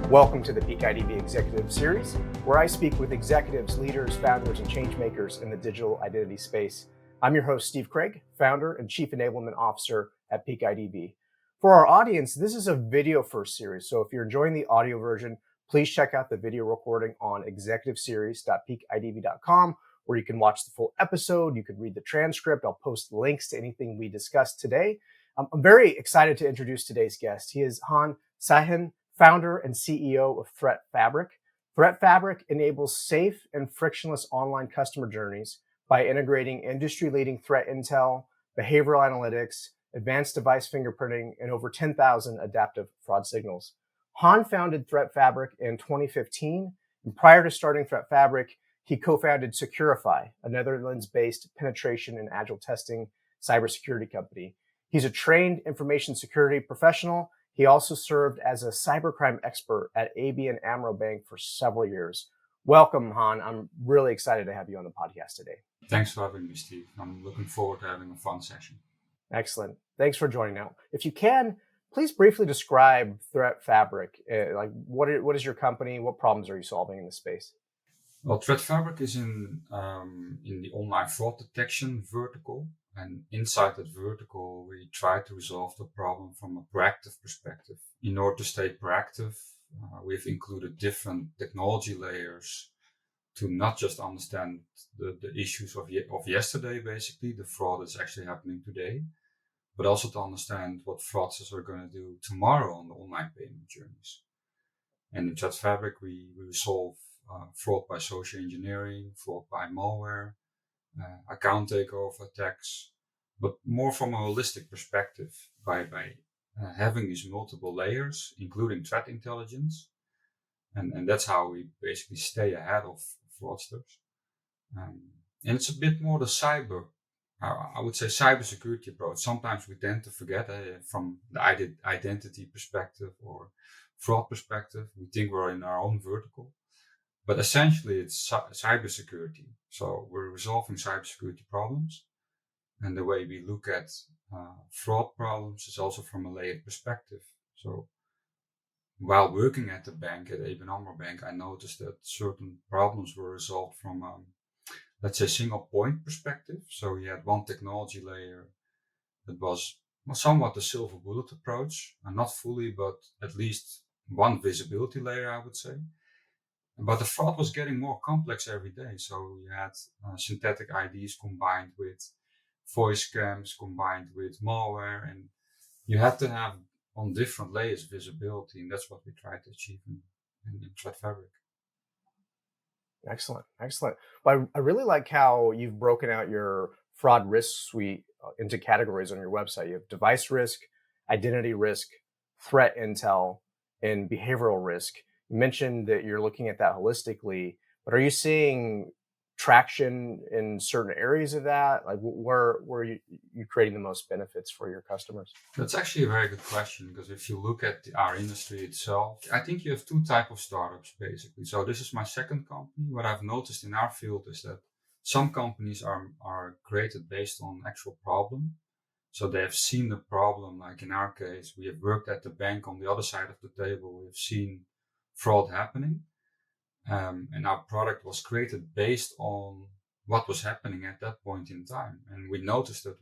Welcome to the Peak IDV Executive Series, where I speak with executives, leaders, founders, and change makers in the digital identity space. I'm your host, Steve Craig, founder and chief enablement officer at Peak IDV. For our audience, this is a video-first series, so if you're enjoying the audio version, please check out the video recording on executiveseries.peakidv.com, where you can watch the full episode, you can read the transcript, I'll post links to anything we discussed today. I'm very excited to introduce today's guest. He is Han Sahin, founder and CEO of ThreatFabric. ThreatFabric enables safe and frictionless online customer journeys by integrating industry-leading threat intel, behavioral analytics, advanced device fingerprinting, and over 10,000 adaptive fraud signals. Han founded ThreatFabric in 2015, and prior to starting ThreatFabric, he co-founded Securify, a Netherlands-based penetration and agile testing cybersecurity company. He's a trained information security professional. He also served as a cybercrime expert at ABN AMRO Bank for several years. Welcome, Han. I'm really excited to have you on the podcast today. Thanks for having me, Steve. I'm looking forward to having a fun session. Excellent. Thanks for joining now. If you can, please briefly describe ThreatFabric. What is your company? What problems are you solving in this space? Well, ThreatFabric is in the online fraud detection vertical. And inside that vertical, we try to resolve the problem from a proactive perspective. In order to stay proactive, we've included different technology layers to not just understand the issues of yesterday, basically, the fraud that's actually happening today, but also to understand what fraudsters are going to do tomorrow on the online payment journeys. And in ThreatFabric, we resolve fraud by social engineering, fraud by malware, account takeover attacks, but more from a holistic perspective by having these multiple layers, including threat intelligence. And that's how we basically stay ahead of fraudsters. And it's a bit more the cybersecurity approach. Sometimes we tend to forget from the identity perspective or fraud perspective. We think we're in our own vertical. But essentially, it's cybersecurity. So we're resolving cybersecurity problems. And the way we look at fraud problems is also from a layered perspective. So while working at the bank, at ABN AMRO Bank, I noticed that certain problems were resolved from, let's say, single point perspective. So you had one technology layer that was somewhat the silver bullet approach, and not fully, but at least one visibility layer, I would say. But the fraud was getting more complex every day. So you had synthetic IDs combined with voice scams, combined with malware, and you had to have on different layers visibility, and that's what we try to achieve in ThreatFabric. Excellent. Well, I really like how you've broken out your fraud risk suite into categories on your website. You have device risk, identity risk, threat intel, and behavioral risk. You mentioned that you're looking at that holistically, but are you seeing traction in certain areas of that? Like where are you creating the most benefits for your customers? That's actually a very good question, because if you look at our industry itself, I think you have two types of startups, basically. So this is my second company. What I've noticed in our field is that some companies are created based on actual problem. So they have seen the problem, like in our case, we have worked at the bank on the other side of the table. We've seen fraud happening. And our product was created based on what was happening at that point in time. And we noticed that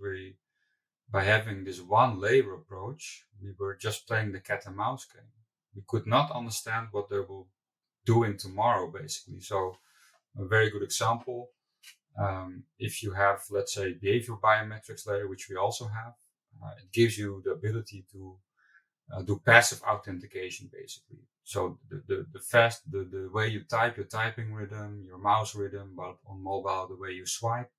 by having this one layer approach, we were just playing the cat and mouse game. We could not understand what they were doing tomorrow, basically. So a very good example, if you have, let's say, behavioral biometrics layer, which we also have, it gives you the ability to do passive authentication, basically. So the way you type, your typing rhythm, your mouse rhythm, but on mobile, the way you swipe.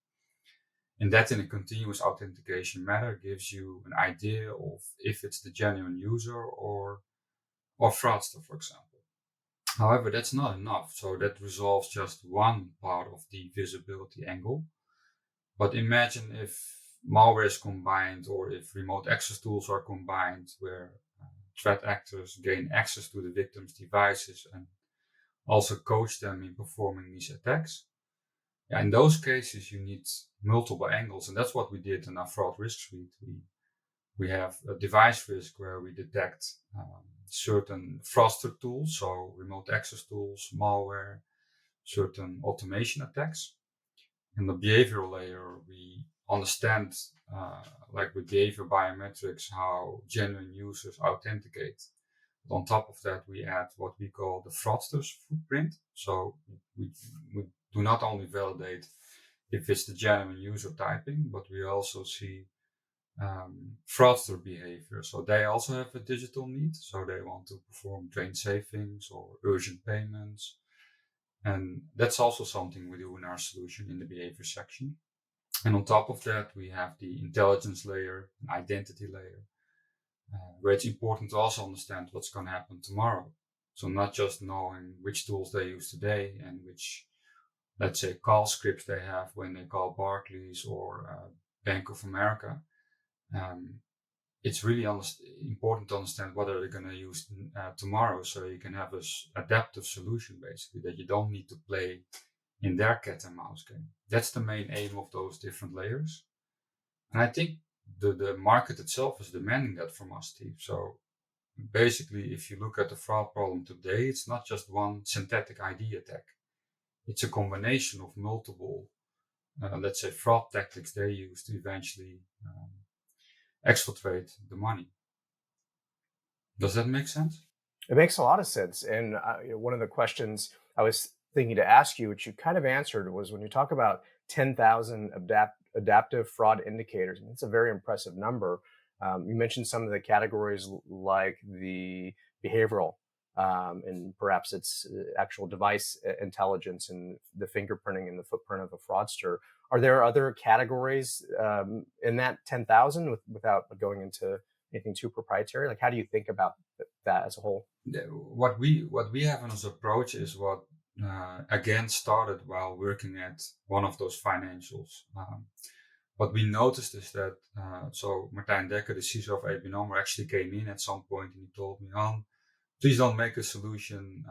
And that in a continuous authentication manner gives you an idea of if it's the genuine user or fraudster, for example. However, that's not enough. So that resolves just one part of the visibility angle. But imagine if malware is combined, or if remote access tools are combined, where threat actors gain access to the victim's devices and also coach them in performing these attacks. In those cases, you need multiple angles, and that's what we did in our fraud risk suite. We have a device risk where we detect certain fraudster tools, so remote access tools, malware, certain automation attacks. In the behavioral layer, we understand, like with behavior biometrics, how genuine users authenticate. But on top of that, we add what we call the fraudster's footprint. So we do not only validate if it's the genuine user typing, but we also see fraudster behavior. So they also have a digital need. So they want to perform drain savings or urgent payments. And that's also something we do in our solution in the behavior section. And on top of that, we have the intelligence layer, an identity layer, where it's important to also understand what's going to happen tomorrow. So not just knowing which tools they use today and which, let's say, call scripts they have when they call Barclays or Bank of America. It's really important to understand what are they going to use tomorrow, so you can have an adaptive solution, basically, that you don't need to play in their cat and mouse game. That's the main aim of those different layers. And I think the market itself is demanding that from us, Steve. So basically, if you look at the fraud problem today, it's not just one synthetic ID attack. It's a combination of multiple, let's say, fraud tactics they use to eventually exfiltrate the money. Does that make sense? It makes a lot of sense. And one of the questions I was thinking to ask you, which you kind of answered, was when you talk about 10,000 adaptive fraud indicators, and it's a very impressive number. You mentioned some of the categories like the behavioral, and perhaps it's actual device intelligence and the fingerprinting and the footprint of a fraudster. Are there other categories in that 10,000 without going into anything too proprietary? Like, how do you think about that as a whole? What we have as an approach is what again started while working at one of those financials. What we noticed is that so Martijn Dekker, the CISO of ABN AMRO, actually came in at some point and he told me, please don't make a solution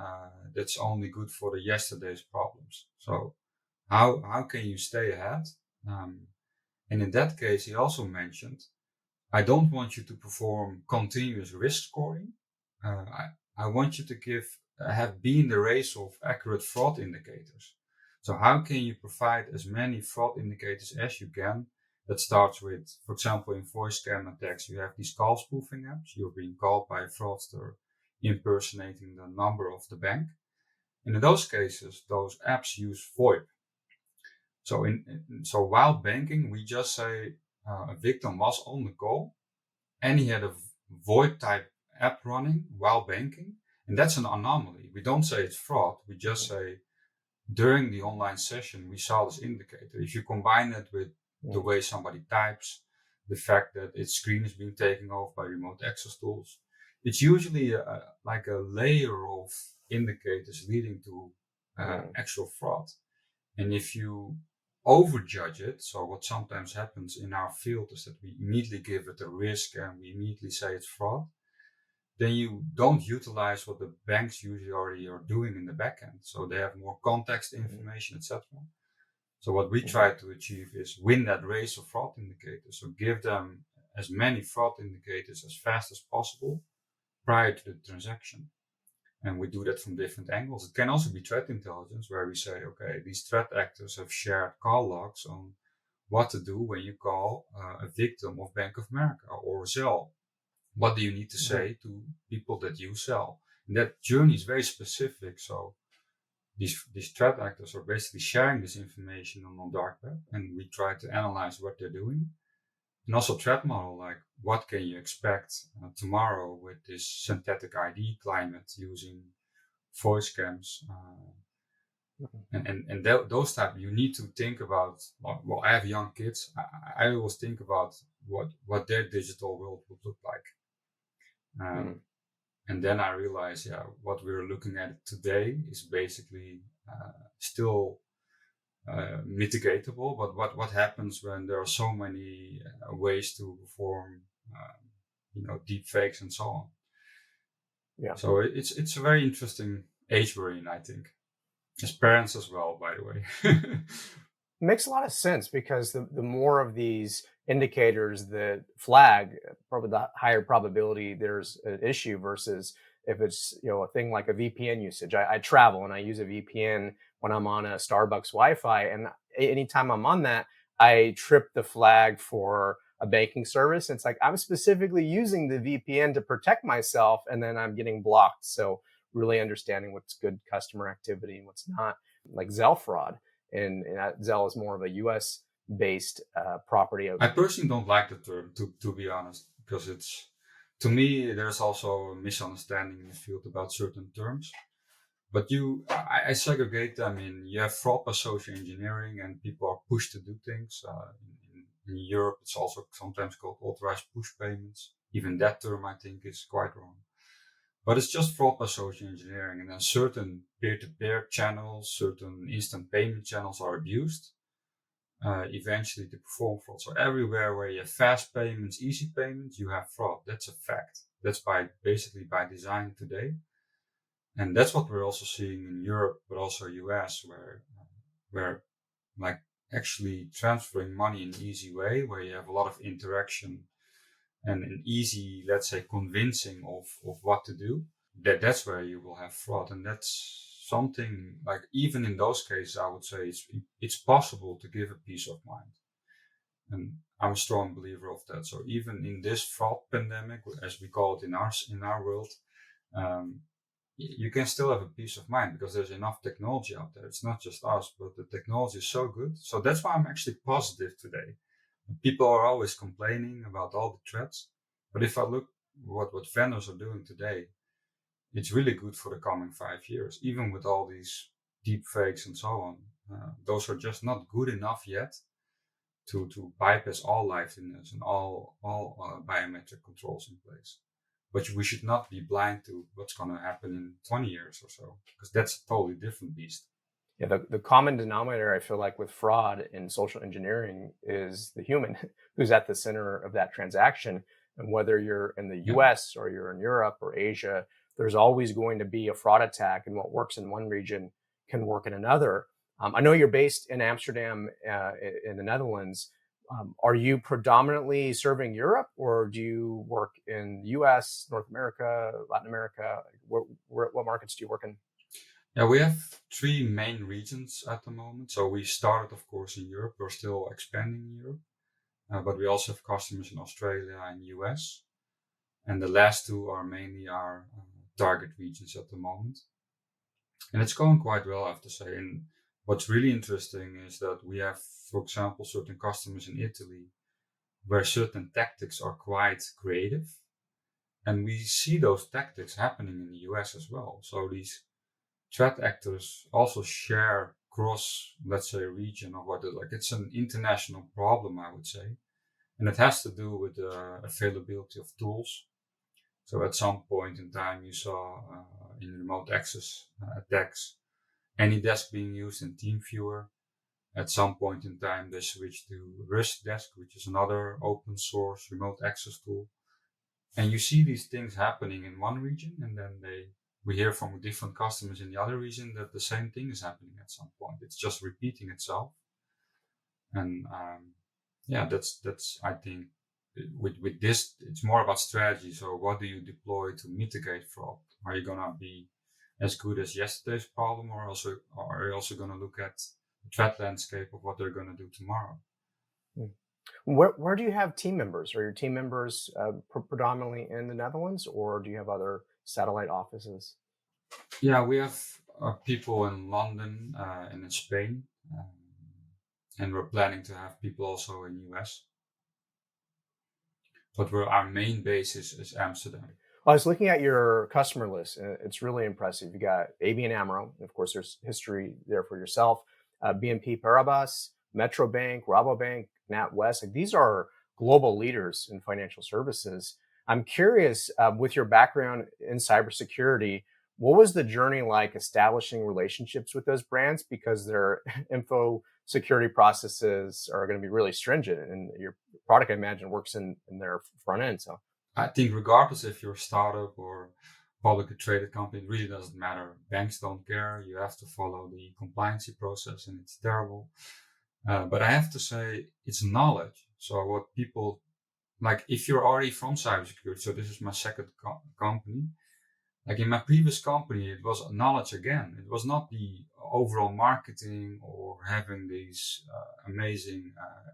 that's only good for the yesterday's problems. So how can you stay ahead? And in that case, he also mentioned, I don't want you to perform continuous risk scoring. I want you to have been the race of accurate fraud indicators. So how can you provide as many fraud indicators as you can? That starts with, for example, in voice scam attacks, you have these call spoofing apps. You're being called by a fraudster impersonating the number of the bank. And in those cases, those apps use VoIP. So while banking, we just say a victim was on the call and he had a VoIP type app running while banking. And that's an anomaly. We don't say it's fraud. We just say during the online session, we saw this indicator. If you combine it with the way somebody types, the fact that its screen is being taken off by remote access tools, it's usually like a layer of indicators leading to actual fraud. And if you overjudge it, so what sometimes happens in our field is that we immediately give it a risk and we immediately say it's fraud, then you don't utilize what the banks usually already are doing in the backend. So they have more context information, etc. So what we try to achieve is win that race of fraud indicators. So give them as many fraud indicators as fast as possible prior to the transaction. And we do that from different angles. It can also be threat intelligence, where we say, okay, these threat actors have shared call logs on what to do when you call a victim of Bank of America or Zelle. What do you need to say to people that you sell? And that journey is very specific. So these threat actors are basically sharing this information on the dark web, and we try to analyze what they're doing. And also threat model, like what can you expect tomorrow with this synthetic ID climate using voice scams. And those type, you need to think about, well, I have young kids. I always think about what their digital world would look like. And then I realize, what we're looking at today is basically still mitigatable, but what happens when there are so many ways to perform, deep fakes and so on. Yeah. So it's a very interesting age we're in, I think, as parents as well, by the way. Makes a lot of sense because the more of these indicators that flag, probably the higher probability there's an issue versus if it's a thing like a VPN usage. I travel and I use a VPN when I'm on a Starbucks Wi-Fi, and anytime I'm on that, I trip the flag for a banking service. It's like I'm specifically using the VPN to protect myself, and then I'm getting blocked. So really understanding what's good customer activity and what's not, like Zelle fraud and Zelle is more of a U.S. based property. I personally don't like the term, to be honest, because to me, there's also a misunderstanding in the field about certain terms. But I segregate them in, you have fraud by social engineering and people are pushed to do things. In Europe, it's also sometimes called authorized push payments. Even that term, I think, is quite wrong. But it's just fraud by social engineering. And then certain peer-to-peer channels, certain instant payment channels are abused. Eventually to perform fraud. So everywhere where you have fast payments, easy payments, you have fraud. That's a fact. That's basically by design today. And that's what we're also seeing in Europe, but also US, where like actually transferring money in an easy way, where you have a lot of interaction and an easy, let's say, convincing of what to do. That's where you will have fraud. And that's something like, even in those cases, I would say it's possible to give a peace of mind. And I'm a strong believer of that. So even in this fraud pandemic, as we call it in our world, you can still have a peace of mind because there's enough technology out there. It's not just us, but the technology is so good. So that's why I'm actually positive today. People are always complaining about all the threats, but if I look what vendors are doing today, it's really good for the coming 5 years, even with all these deep fakes and so on. Those are just not good enough yet to bypass all liveliness and all biometric controls in place. But we should not be blind to what's going to happen in 20 years or so, because that's a totally different beast. Yeah, the common denominator I feel like with fraud and social engineering is the human who's at the center of that transaction. And whether you're in the US or you're in Europe or Asia, there's always going to be a fraud attack, and what works in one region can work in another. I know you're based in Amsterdam, in the Netherlands. Are you predominantly serving Europe, or do you work in the US, North America, Latin America? What markets do you work in? Yeah, we have three main regions at the moment. So we started, of course, in Europe. We're still expanding in Europe, but we also have customers in Australia and US. And the last two are mainly our target regions at the moment. And it's going quite well, I have to say. And what's really interesting is that we have, for example, certain customers in Italy where certain tactics are quite creative. And we see those tactics happening in the US as well. So these threat actors also share cross, let's say, region or what, like it's an international problem, I would say. And it has to do with the availability of tools. So at some point in time, you saw in remote access attacks, AnyDesk being used in TeamViewer. At some point in time, they switched to RiskDesk, which is another open source remote access tool. And you see these things happening in one region, and then we hear from different customers in the other region that the same thing is happening at some point. It's just repeating itself. And that's I think with this, it's more about strategy. So what do you deploy to mitigate fraud? Are you gonna be as good as yesterday's problem, or are you also gonna look at the threat landscape of what they're gonna do tomorrow? Where do you have team members? Are your team members predominantly in the Netherlands, or do you have other satellite offices? Yeah, we have people in London and in Spain, and we're planning to have people also in US. But our main base is Amsterdam. Well, I was looking at your customer list, and it's really impressive. You got ABN AMRO, and of course, there's history there for yourself. BNP Paribas, Metro Bank, Rabobank, NatWest. Like these are global leaders in financial services. I'm curious, with your background in cybersecurity, what was the journey like establishing relationships with those brands? Because their info security processes are going to be really stringent, and your product, I imagine, works in their front end. So I think regardless if you're a startup or publicly traded company, it really doesn't matter. Banks don't care. You have to follow the compliance process, and it's terrible. But I have to say, it's knowledge. So what people like, if you're already from cybersecurity, so this is my second company. Like in my previous company, it was knowledge again. It was not the overall marketing or having these amazing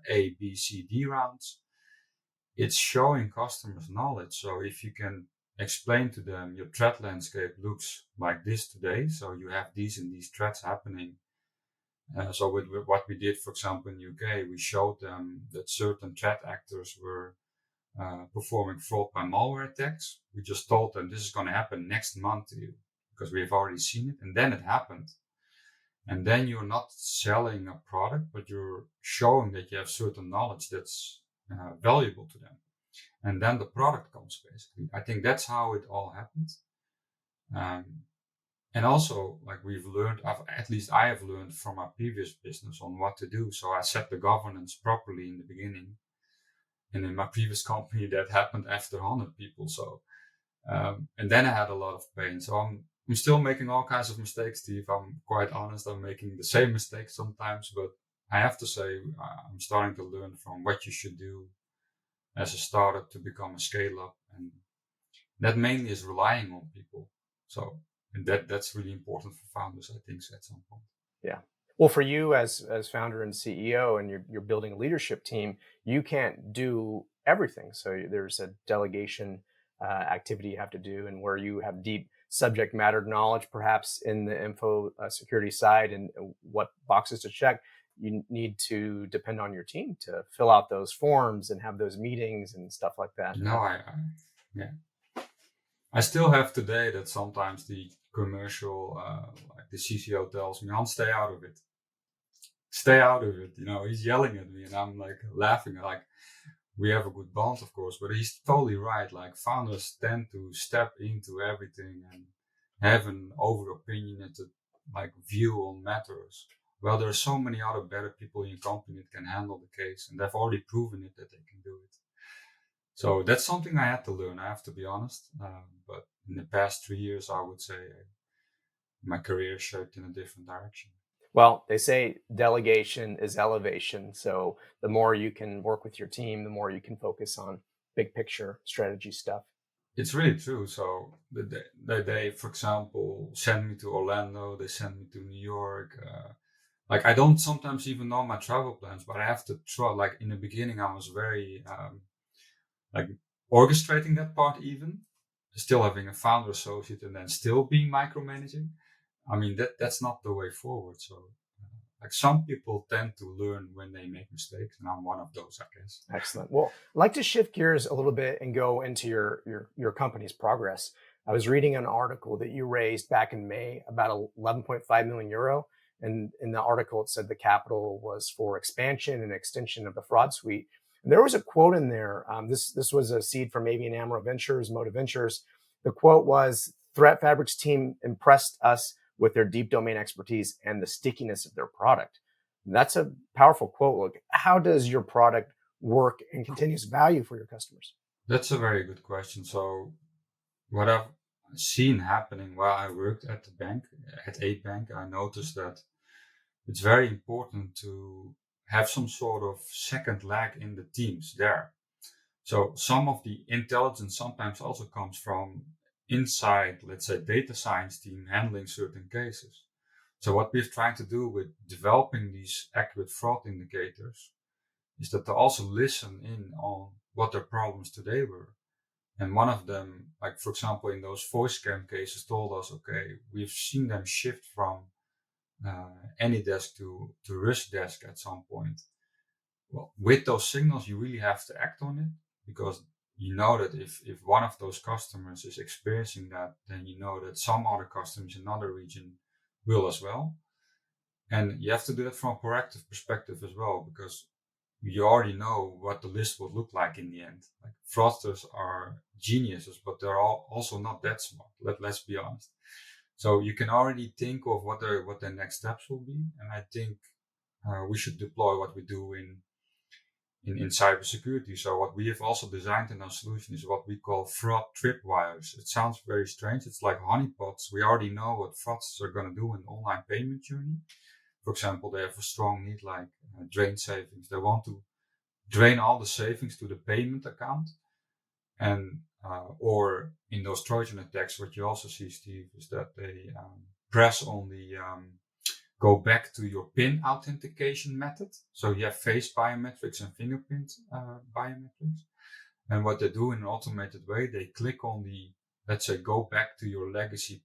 A, B, C, D rounds. It's showing customers knowledge. So if you can explain to them your threat landscape looks like this today, so you have these and these threats happening. So with what we did, for example, in UK, we showed them that certain threat actors were performing fraud by malware attacks. We just told them this is going to happen next month to you because we have already seen it. And then it happened. And then you're not selling a product, but you're showing that you have certain knowledge that's valuable to them. And then the product comes basically. I think that's how it all happened. Um, and also, like we've learned, at least I have learned from our previous business on what to do. So I set the governance properly in the beginning. And in my previous company, that happened after 100 people. So, and then I had a lot of pain. So I'm still making all kinds of mistakes, Steve. I'm quite honest. I'm making the same mistakes sometimes, but I have to say, I'm starting to learn from what you should do as a startup to become a scale up. And that mainly is relying on people. So, and that's really important for founders, I think, at some point. Yeah. Well, for you as founder and CEO, and you're building a leadership team, you can't do everything. So there's a delegation activity you have to do, and where you have deep subject matter knowledge, perhaps in the info security side, and what boxes to check. You need to depend on your team to fill out those forms and have those meetings and stuff like that. No, yeah. I still have today that sometimes the commercial, like the CCO tells me, "I'll stay out of it. Stay out of it." You know, he's yelling at me, and I'm like laughing. Like we have a good bond, of course, but he's totally right. Like founders tend to step into everything and have an over opinionated like view on matters. Well, there are so many other better people in your company that can handle the case, and they've already proven it that they can do it. So that's something I had to learn. I have to be honest. But in the past 3 years, I would say my career shaped in a different direction. Well, they say delegation is elevation. So the more you can work with your team, the more you can focus on big picture strategy stuff. It's really true. So they, for example, send me to Orlando. They send me to New York. Like I don't sometimes even know my travel plans, but I have to try. Like in the beginning, I was very like orchestrating that part, even still having a founder associate and then still being micromanaging. I mean that's not the way forward. So like some people tend to learn when they make mistakes, and I'm one of those, I guess. Excellent. Well, I'd like to shift gears a little bit and go into your company's progress. I was reading an article that you raised back in May, about 11.5 million euro. And in the article, it said the capital was for expansion and extension of the fraud suite. And there was a quote in there. This was a seed from maybe an Amro Ventures, Motive Ventures. The quote was, ThreatFabric's team impressed us with their deep domain expertise and the stickiness of their product. And that's a powerful quote. Look, how does your product work and continues value for your customers? That's a very good question. So what I've seen happening while I worked at the bank, at a bank, I noticed that it's very important to have some sort of second leg in the teams there. So some of the intelligence sometimes also comes from inside, let's say, data science team handling certain cases. So what we're trying to do with developing these accurate fraud indicators is that they also listen in on what their problems today were. And one of them, like for example, in those voice scam cases, told us, okay, we've seen them shift from AnyDesk to RushDesk at some point. Well, with those signals, you really have to act on it, because you know that if one of those customers is experiencing that, then you know that some other customers in another region will as well. And you have to do that from a proactive perspective as well, because you already know what the list will look like in the end. Like fraudsters are geniuses, but they're also not that smart. Let's be honest. So you can already think of what their next steps will be, and I think we should deploy what we do in cybersecurity. So what we have also designed in our solution is what we call fraud tripwires. It sounds very strange. It's like honeypots. We already know what fraudsters are going to do in online payment journey. For example, they have a strong need like drain savings. They want to drain all the savings to the payment account. And or in those Trojan attacks, what you also see, Steve, is that they press on the go back to your PIN authentication method. So you have face biometrics and fingerprint biometrics. And what they do in an automated way, they click on the, let's say, go back to your legacy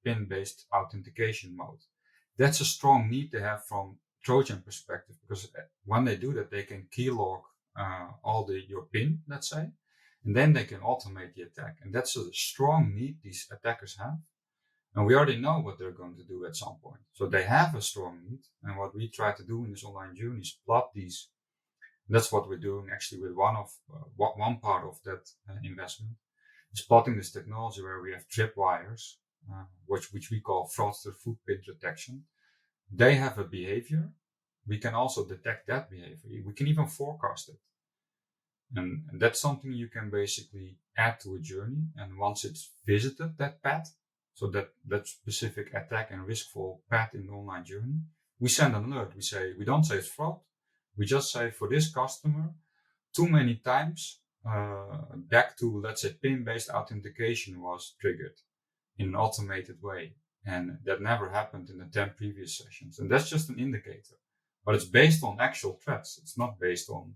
PIN-based authentication mode. That's a strong need to have from Trojan perspective, because when they do that, they can keylog all your PIN, let's say, and then they can automate the attack. And that's a strong need these attackers have. And we already know what they're going to do at some point. So they have a strong need. And what we try to do in this online journey is plot these. That's what we're doing actually with one part of that investment, is plotting this technology where we have tripwires, which we call fraudster footprint detection. They have a behavior. We can also detect that behavior. We can even forecast it. And that's something you can basically add to a journey. And once it's visited that path, so that specific attack and riskful path in the online journey, we send an alert. We don't say it's fraud. We just say for this customer, too many times back to, let's say, PIN-based authentication was triggered in an automated way. And that never happened in the 10 previous sessions. And that's just an indicator. But it's based on actual threats. It's not based on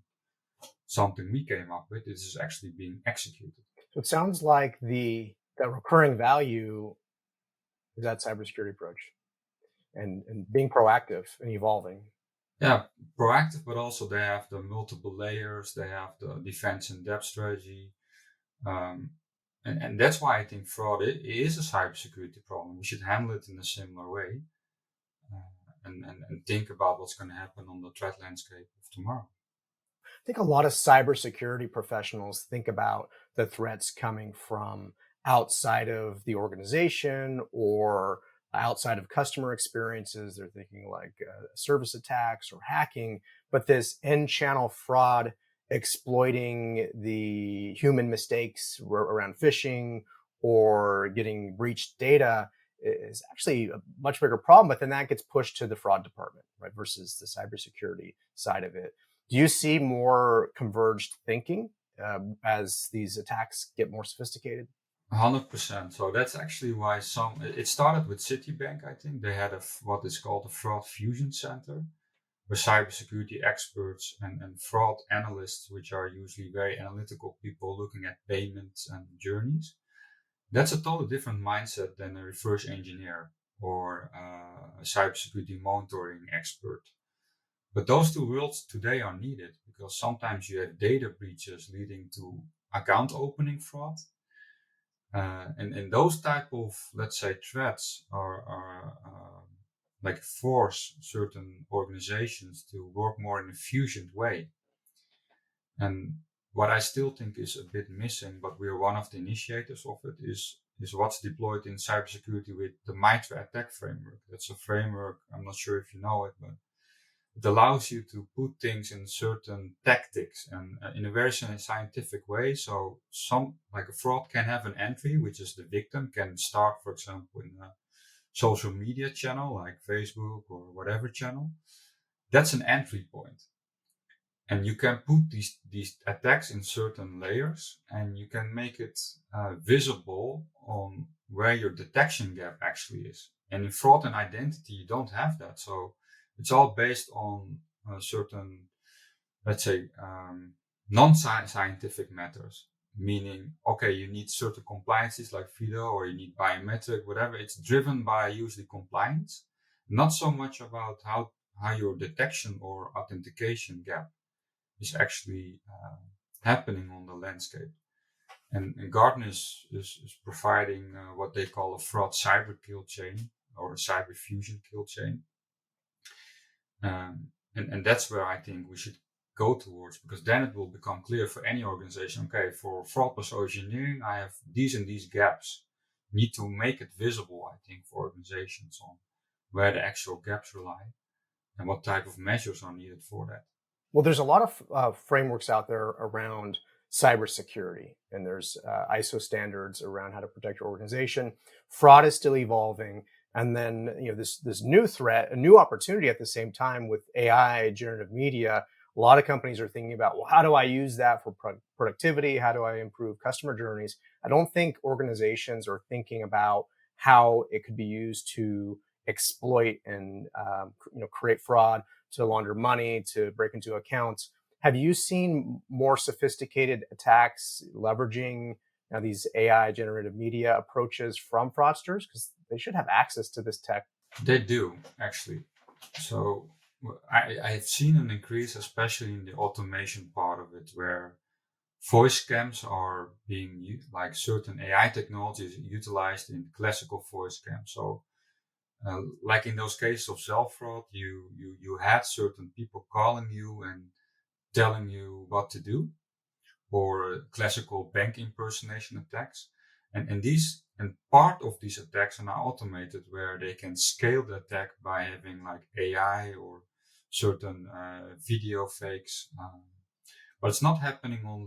something we came up with. It is actually being executed. So it sounds like the recurring value is that cybersecurity approach and being proactive and evolving. Yeah, proactive, but also they have the multiple layers. They have the defense in depth strategy. And that's why I think fraud is a cybersecurity problem. We should handle it in a similar way and think about what's going to happen on the threat landscape of tomorrow. I think a lot of cybersecurity professionals think about the threats coming from outside of the organization or outside of customer experiences. They're thinking like service attacks or hacking, but this end-channel fraud exploiting the human mistakes around phishing or getting breached data is actually a much bigger problem. But then that gets pushed to the fraud department, right, versus the cybersecurity side of it. Do you see more converged thinking as these attacks get more sophisticated? 100%. So that's actually why it started with Citibank, I think. They had what is called a fraud fusion center, where cybersecurity experts and fraud analysts, which are usually very analytical people looking at payments and journeys. That's a totally different mindset than a reverse engineer or a cybersecurity monitoring expert. But those two worlds today are needed because sometimes you have data breaches leading to account opening fraud. And those type of, let's say, threats are like force certain organizations to work more in a fusioned way. And what I still think is a bit missing, but we're one of the initiators of it, is what's deployed in cybersecurity with the MITRE ATT&CK framework. That's a framework, I'm not sure if you know it, but it allows you to put things in certain tactics and in a very scientific way. So like a fraud can have an entry, which is the victim can start, for example, in a social media channel like Facebook or whatever channel. That's an entry point. And you can put these attacks in certain layers and you can make it visible on where your detection gap actually is. And in fraud and identity, you don't have that. So it's all based on certain, let's say, non-scientific matters, meaning, okay, you need certain compliances like FIDO or you need biometric, whatever. It's driven by usually compliance, not so much about how your detection or authentication gap is actually happening on the landscape. And Gartner is providing what they call a fraud cyber kill chain or a cyber fusion kill chain. And that's where I think we should go towards, because then it will become clear for any organization, okay, for fraud plus engineering, I have these and these gaps. Need to make it visible, I think, for organizations on where the actual gaps lie and what type of measures are needed for that. Well, there's a lot of frameworks out there around cybersecurity, and there's ISO standards around how to protect your organization. Fraud is still evolving. And then, this new threat, a new opportunity at the same time with AI, generative media. A lot of companies are thinking about, well, how do I use that for productivity? How do I improve customer journeys? I don't think organizations are thinking about how it could be used to exploit and create fraud, to launder money, to break into accounts. Have you seen more sophisticated attacks leveraging these AI generative media approaches from fraudsters? Because they should have access to this tech. They do, actually. So I've seen an increase, especially in the automation part of it, where voice scams are being like certain AI technologies utilized in classical voice scams. So, like in those cases of self fraud, you had certain people calling you and telling you what to do, or classical bank impersonation attacks. And part of these attacks are now automated, where they can scale the attack by having like AI or certain video fakes. But it's not happening on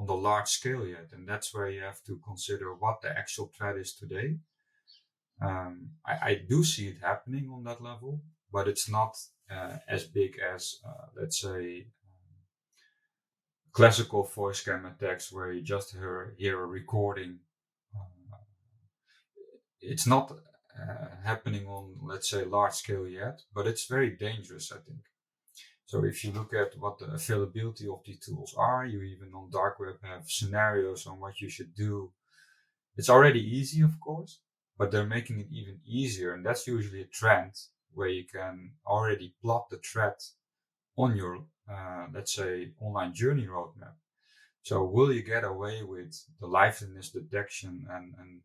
the large scale yet, and that's where you have to consider what the actual threat is today. I do see it happening on that level, but it's not as big as, let's say, classical voice scam attacks where you just hear a recording. Uh, it's not happening on, let's say, large scale yet, but it's very dangerous, I think. So if you look at what the availability of these tools are, you even on dark web have scenarios on what you should do. It's already easy, of course, but they're making it even easier. And that's usually a trend where you can already plot the threat on your, let's say, online journey roadmap. So will you get away with the liveness detection and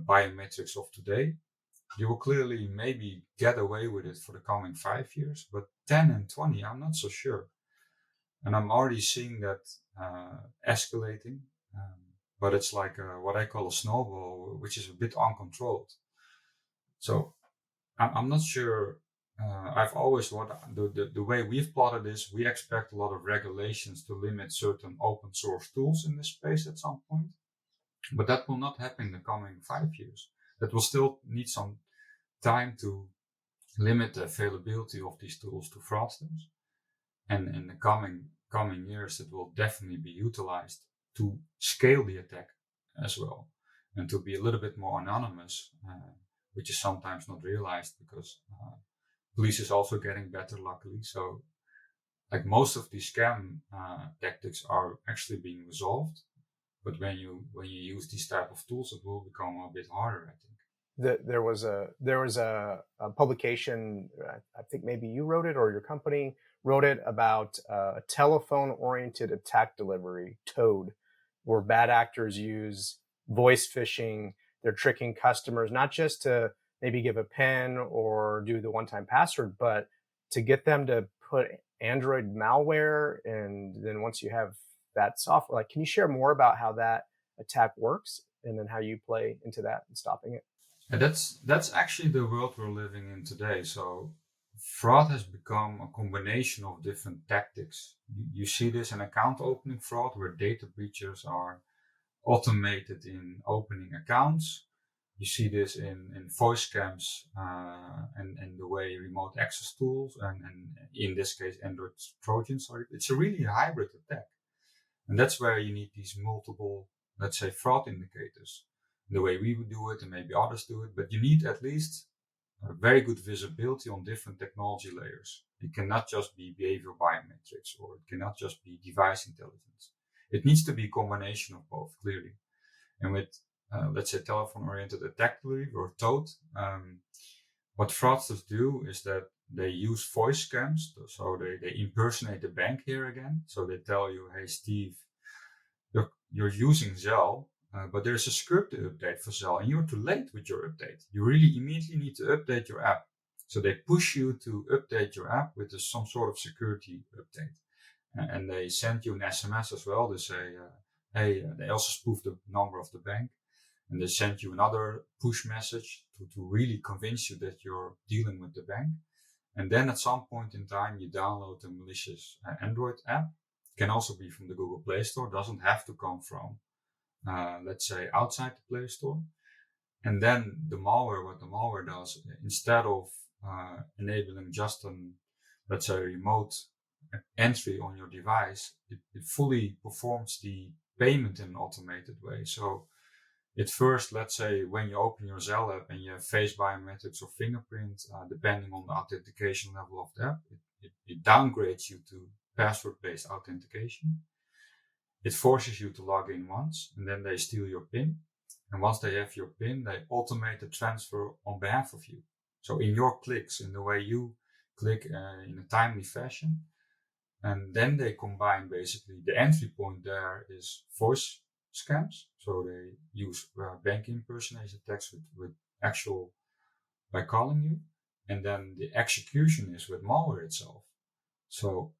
biometrics of today? You will clearly maybe get away with it for the coming 5 years, but 10 and 20, I'm not so sure. And I'm already seeing that escalating, but it's like what I call a snowball, which is a bit uncontrolled. So I'm not sure. I've always the way we've plotted this, we expect a lot of regulations to limit certain open source tools in this space at some point, but that will not happen in the coming 5 years. That will still need some time to limit the availability of these tools to fraudsters. And in the coming years, it will definitely be utilized to scale the attack as well, and to be a little bit more anonymous, which is sometimes not realized because police is also getting better, luckily. So, like most of these scam tactics are actually being resolved, but when you use these type of tools, it will become a bit harder, I think. There was a publication. I think maybe you wrote it or your company wrote it about a telephone-oriented attack delivery, Toad, where bad actors use voice phishing. They're tricking customers not just to maybe give a PIN or do the one-time password, but to get them to put Android malware. And then once you have that software, like, can you share more about how that attack works and then how you play into that and stopping it? And that's actually the world we're living in today. So fraud has become a combination of different tactics. You see this in account opening fraud, where data breaches are automated in opening accounts. You see this in voice scams and the way remote access tools and in this case Android Trojans. It's a really hybrid attack, and that's where you need these multiple, let's say, fraud indicators. The way we would do it, and maybe others do it, but you need at least a very good visibility on different technology layers. It cannot just be behavioral biometrics, or it cannot just be device intelligence. It needs to be a combination of both, clearly. And with, let's say, telephone-oriented attack delivery or TOAD, what fraudsters do is that they use voice scams. So they impersonate the bank here again. So they tell you, hey, Steve, you're using Zelle, but there's a script update for Zelle, and you're too late with your update. You really immediately need to update your app. So they push you to update your app with some sort of security update. And they send you an SMS as well. They say, hey, they also spoof the number of the bank. And they send you another push message to really convince you that you're dealing with the bank. And then at some point in time, you download a malicious Android app. It can also be from the Google Play Store. It doesn't have to come from, let's say, outside the Play Store. And then what the malware does, instead of enabling just let's say, remote entry on your device, it fully performs the payment in an automated way. So it first, let's say, when you open your Zelle app and you have face biometrics or fingerprint, depending on the authentication level of the app, it downgrades you to password-based authentication. It forces you to log in once, and then they steal your PIN. And once they have your PIN, they automate the transfer on behalf of you. So in your clicks, in the way you click in a timely fashion. And then they combine basically the entry point there is voice scams. So they use bank impersonation attacks with actual by calling you. And then the execution is with malware itself. So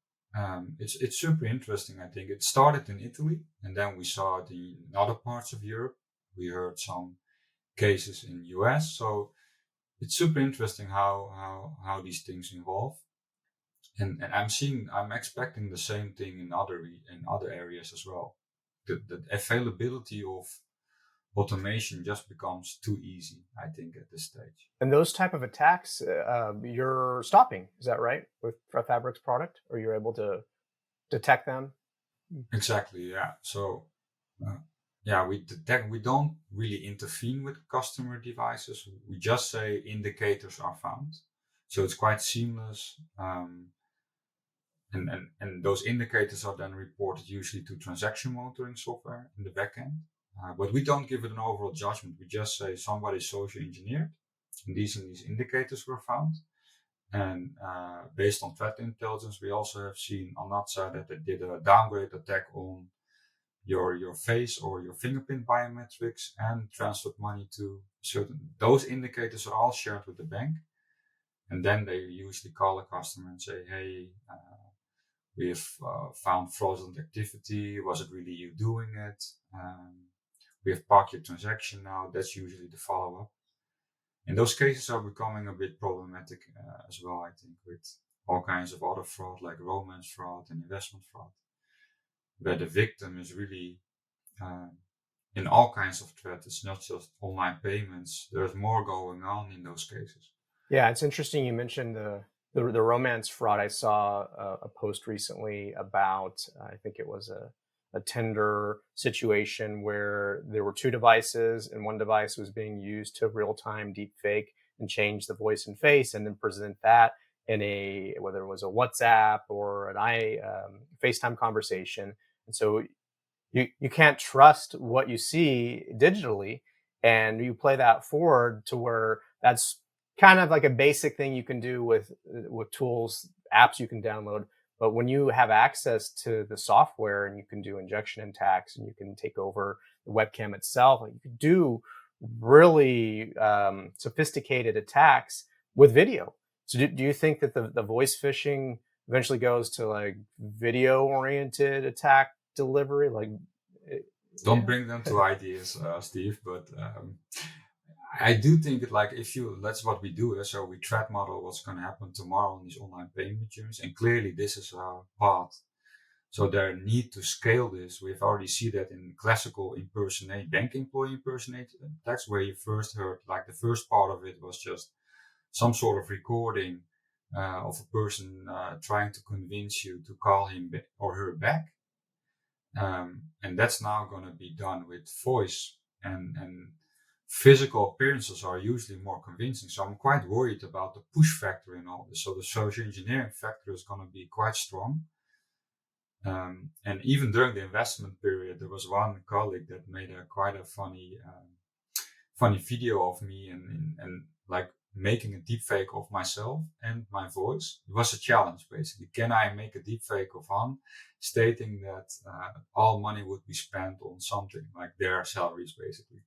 it's super interesting. I think it started in Italy, and then we saw it in other parts of Europe. We heard some cases in US. So it's super interesting how these things evolve. And I'm expecting the same thing in other areas as well. The availability of automation just becomes too easy, I think, at this stage. And those type of attacks, you're stopping, is that right? With ThreatFabric's product, or you're able to detect them? Exactly, yeah. So, we don't really intervene with customer devices. We just say indicators are found. So it's quite seamless. And those indicators are then reported usually to transaction monitoring software in the backend. But we don't give it an overall judgment. We just say somebody social engineered, and these indicators were found. And based on threat intelligence, we also have seen on that side that they did a downgrade attack on your face or your fingerprint biometrics and transferred money to certain. Those indicators are all shared with the bank. And then they usually call a customer and say, hey, we have found fraudulent activity. Was it really you doing it? We have parked your transaction now. That's usually the follow-up. And those cases are becoming a bit problematic as well, I think, with all kinds of other fraud, like romance fraud and investment fraud, where the victim is really in all kinds of threats. It's not just online payments. There's more going on in those cases. Yeah, it's interesting you mentioned the romance fraud. I saw a post recently about, I think it was a Tinder situation where there were two devices, and one device was being used to real-time deepfake and change the voice and face, and then present that in whether it was a WhatsApp or an FaceTime conversation. And so you can't trust what you see digitally, and you play that forward to where that's kind of like a basic thing you can do with tools, apps you can download. But when you have access to the software and you can do injection attacks and you can take over the webcam itself, like you can do really sophisticated attacks with video. So do you think that the voice phishing eventually goes to like video oriented attack delivery? Like, don't bring them to ideas, Steve, but I do think that, like, that's what we do. So we threat model what's going to happen tomorrow on these online payment journeys, and clearly this is our path. So their need to scale this, we've already seen that in classical bank employee impersonate attacks, where you first heard, like, the first part of it was just some sort of recording of a person trying to convince you to call him or her back. And that's now going to be done with voice, and physical appearances are usually more convincing. So I'm quite worried about the push factor in all this. So the social engineering factor is going to be quite strong. And even during the investment period, there was one colleague that made quite a funny video of me and like making a deepfake of myself and my voice. It was a challenge, basically. Can I make a deepfake of Han, stating that all money would be spent on something like their salaries, basically.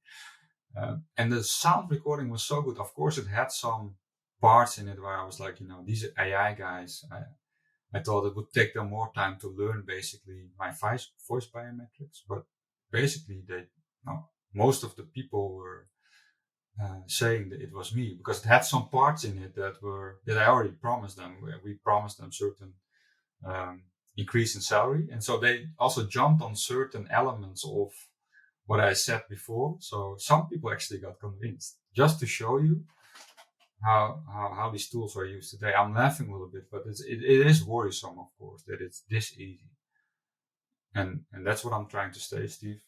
And the sound recording was so good. Of course, it had some parts in it where I was like, these AI guys, I thought it would take them more time to learn basically my voice biometrics. But basically, most of the people were saying that it was me, because it had some parts in it that I already promised them. We promised them certain increase in salary, and so they also jumped on certain elements of what I said before. So some people actually got convinced, just to show you how these tools are used today. I'm laughing a little bit, but it is worrisome, of course, that it's this easy. And that's what I'm trying to say, Steve.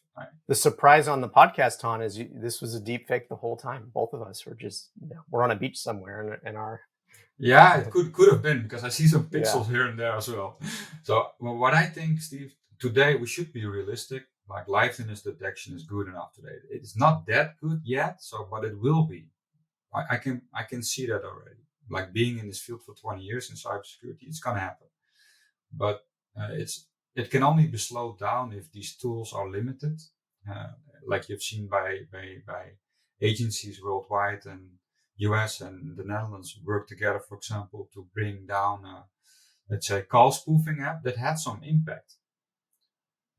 The surprise on the podcast, Han, is this was a deep fake the whole time. Both of us were just, we're on a beach somewhere in our. Yeah, it could have been, because I see some pixels Yeah. here and there as well. So what I think, Steve, today we should be realistic. Like, liveness detection is good enough today. It's not that good yet, but it will be. I can see that already. Like, being in this field for 20 years in cybersecurity, it's gonna happen. But it can only be slowed down if these tools are limited, like you've seen by agencies worldwide, and US and the Netherlands work together, for example, to bring down let's say call spoofing app that had some impact.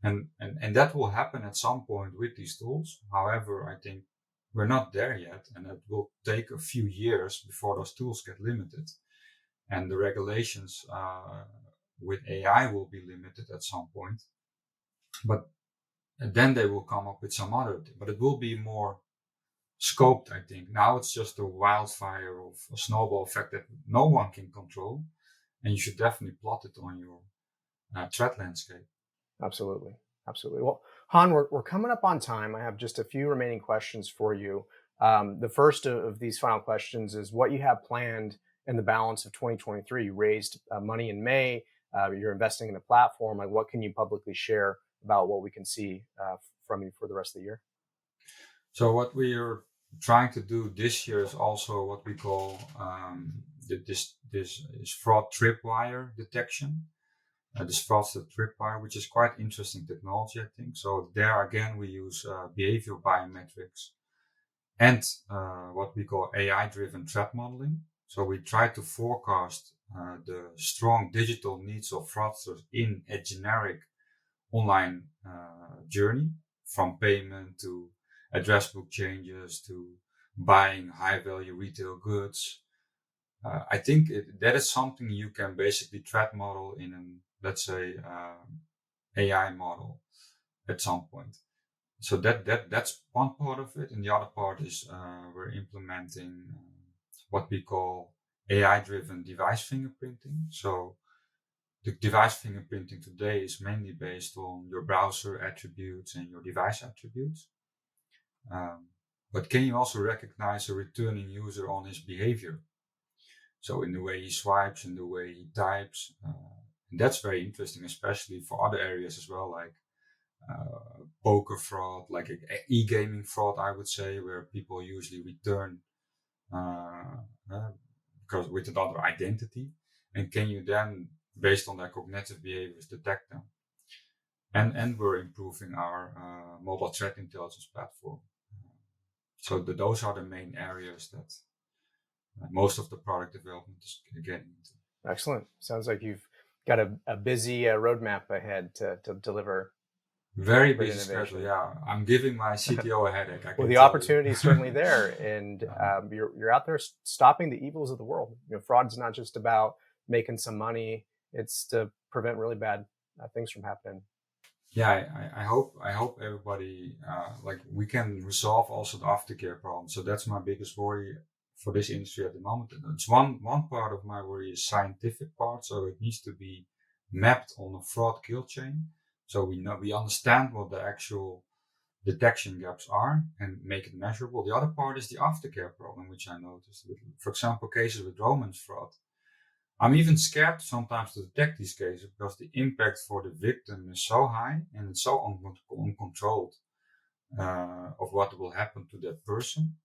And that will happen at some point with these tools. However, I think we're not there yet, and it will take a few years before those tools get limited. And the regulations with AI will be limited at some point. But then they will come up with some other thing. But it will be more scoped, I think. Now it's just a wildfire of a snowball effect that no one can control. And you should definitely plot it on your threat landscape. Absolutely. Absolutely. Well, Han, we're coming up on time. I have just a few remaining questions for you. The first of these final questions is what you have planned in the balance of 2023. You raised money in May. You're investing in a platform. Like, what can you publicly share about what we can see from you for the rest of the year? So what we are trying to do this year is also what we call this is fraud tripwire detection. This fraudster tripwire, which is quite interesting technology, I think. So there again, we use behavior biometrics and what we call AI-driven threat modeling. So we try to forecast the strong digital needs of fraudsters in a generic online journey, from payment to address book changes to buying high-value retail goods. I think that is something you can basically threat model in an, let's say, AI model at some point. So that's one part of it, and the other part is we're implementing what we call AI-driven device fingerprinting. So the device fingerprinting today is mainly based on your browser attributes and your device attributes. But can you also recognize a returning user on his behavior? So in the way he swipes, in the way he types. And that's very interesting, especially for other areas as well, like poker fraud, like e-gaming fraud, I would say, where people usually return because with another identity. And can you then, based on their cognitive behaviors, detect them? And we're improving our mobile threat intelligence platform. So those are the main areas that most of the product development is getting into. Excellent. Sounds like you've got a busy roadmap ahead to deliver. Very busy schedule. Yeah, I'm giving my CTO a headache. Well, the opportunity is certainly there, and you're out there stopping the evils of the world. Fraud's not just about making some money; it's to prevent really bad things from happening. Yeah, I hope everybody like we can resolve also the aftercare problem. So that's my biggest worry for this industry at the moment. It's one part of my worry is scientific part. So it needs to be mapped on a fraud kill chain. So we understand what the actual detection gaps are and make it measurable. The other part is the aftercare problem, which I noticed with, for example, cases with romance fraud. I'm even scared sometimes to detect these cases because the impact for the victim is so high and it's so uncontrolled of what will happen to that person.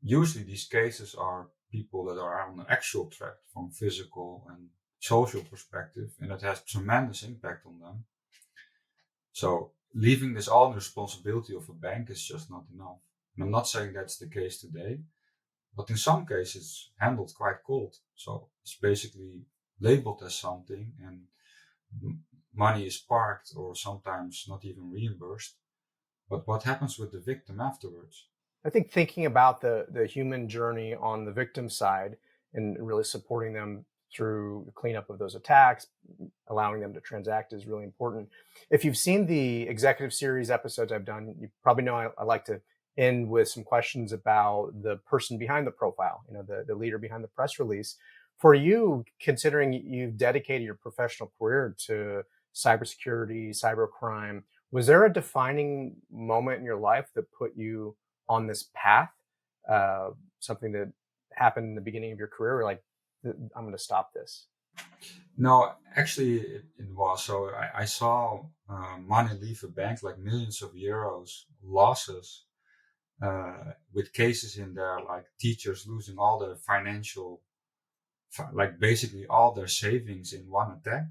Usually these cases are people that are on an actual threat from physical and social perspective, and it has tremendous impact on them. So leaving this all in the responsibility of a bank is just not enough. And I'm not saying that's the case today, but in some cases it's handled quite cold. So it's basically labeled as something and money is parked or sometimes not even reimbursed. But what happens with the victim afterwards? I think thinking about the human journey on the victim side and really supporting them through the cleanup of those attacks, allowing them to transact is really important. If you've seen the executive series episodes I've done, you probably know I like to end with some questions about the person behind the profile, the leader behind the press release. For you, considering you've dedicated your professional career to cybersecurity, cybercrime, was there a defining moment in your life that put you on this path? Something that happened in the beginning of your career, or like, I'm going to stop this? No, actually, it was. So I saw money leave a bank, like millions of euros losses, with cases in there, like teachers losing all their like basically all their savings in one attack.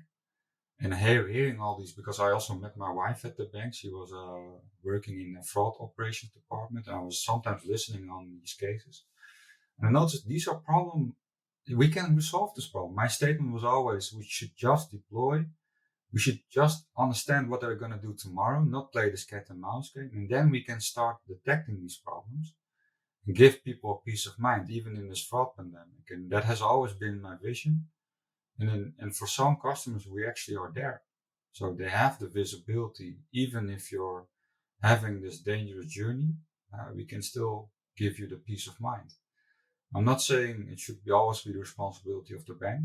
And hearing all these, because I also met my wife at the bank. She was working in the fraud operations department, and I was sometimes listening on these cases. And I noticed these are problems. We can resolve this problem. My statement was always, we should just deploy. We should just understand what they're going to do tomorrow, not play this cat and mouse game. And then we can start detecting these problems and give people peace of mind, even in this fraud pandemic. And that has always been my vision. And for some customers, we actually are there. So they have the visibility, even if you're having this dangerous journey, we can still give you the peace of mind. I'm not saying it should always be the responsibility of the bank,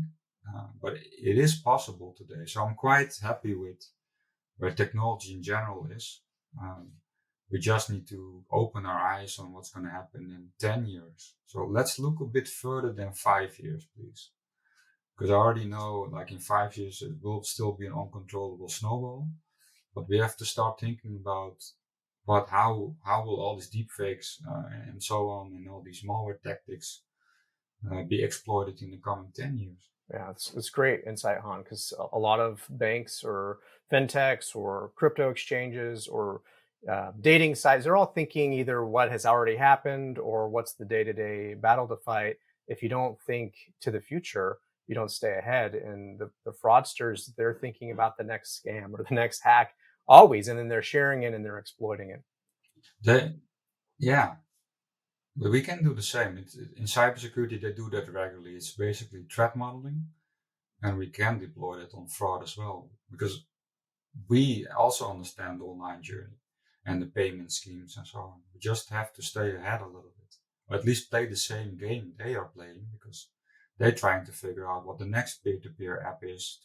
but it is possible today. So I'm quite happy with where technology in general is. We just need to open our eyes on what's going to happen in 10 years. So let's look a bit further than 5 years, please. Because I already know, like in 5 years, it will still be an uncontrollable snowball. But we have to start thinking about how will all these deepfakes and so on, and all these malware tactics be exploited in the coming 10 years. Yeah, it's great insight, Han, because a lot of banks or fintechs or crypto exchanges or dating sites, they're all thinking either what has already happened or what's the day-to-day battle to fight. If you don't think to the future, you don't stay ahead. And the fraudsters, they're thinking about the next scam or the next hack always, and then they're sharing it and they're exploiting it. Yeah, but we can do the same. In cybersecurity, they do that regularly. It's basically threat modeling, and we can deploy it on fraud as well, because we also understand the online journey and the payment schemes and so on. We just have to stay ahead a little bit, or at least play the same game they are playing, because they're trying to figure out what the next peer-to-peer app is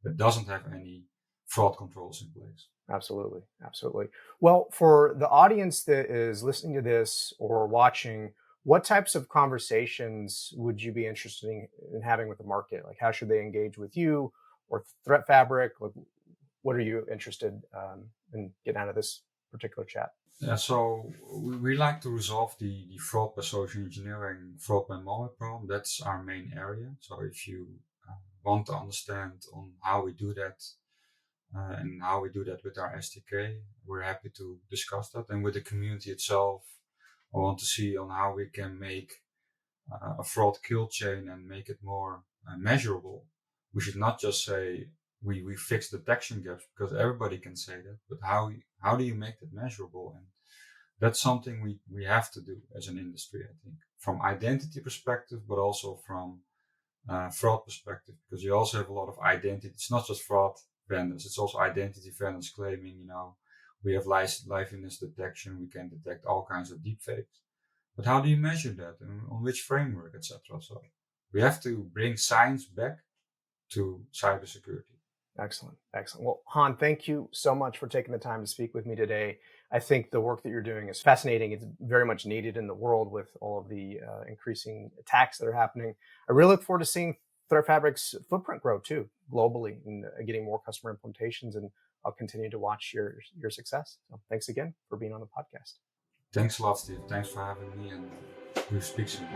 that doesn't have any fraud controls in place. Absolutely. Absolutely. Well, for the audience that is listening to this or watching, what types of conversations would you be interested in having with the market? Like, how should they engage with you or ThreatFabric? Like, what are you interested in getting out of this particular chat? Yeah, so we like to resolve the fraud by social engineering, fraud by malware problem. That's our main area. So if you want to understand on how we do that, and how we do that with our SDK, we're happy to discuss that. And with the community itself, I want to see on how we can make a fraud kill chain and make it more measurable. We should not just say we fix detection gaps, because everybody can say that, but how do you make that measurable? And that's something we have to do as an industry, I think, from identity perspective, but also from fraud perspective, because you also have a lot of identity. It's not just fraud vendors, it's also identity vendors claiming, we have liveness detection, we can detect all kinds of deepfakes. But how do you measure that, and on which framework, etc.? So we have to bring science back to cybersecurity. Excellent. Excellent. Well, Han, thank you so much for taking the time to speak with me today. I think the work that you're doing is fascinating. It's very much needed in the world with all of the increasing attacks that are happening. I really look forward to seeing ThreatFabric's footprint grow too, globally, and getting more customer implementations. And I'll continue to watch your success. So thanks again for being on the podcast. Thanks a lot, Steve. Thanks for having me, and we'll speak soon.